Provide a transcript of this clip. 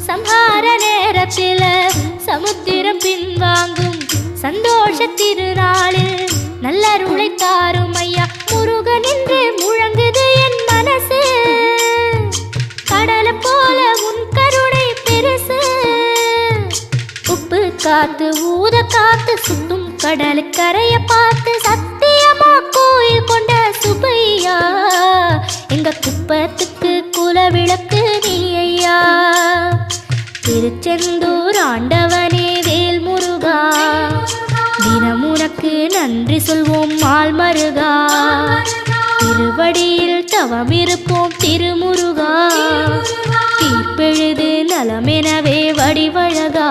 சம்ஹார நேரத்தில் சமுத்திரம் பின்வாங்கும் சந்தோஷ திருநாளில் நல்லருளை தாரும் ஐயா முருகன் என்று முழங்குது என் மனசு. கடலை போல உன் கருணை பெருசு. உப்பு காத்து ஊத காத்து சுத்தும் கடலுக்கரைய பார்த்து சத்தியமா கோயில் கொண்ட சுப்பையா எங்க குப்பத்துக்கு குலவிளக்கு நீ ஐயா. திருச்செந்தூர் ஆண்டவனே வேல் முருகா தினம் உனக்கு நன்றி சொல்வோம் மால் மருகா. திருவடியில் தவம் இருப்போம் திருமுருகா. தீர்ப்பெழுது நலமெனவே வடிவழகா.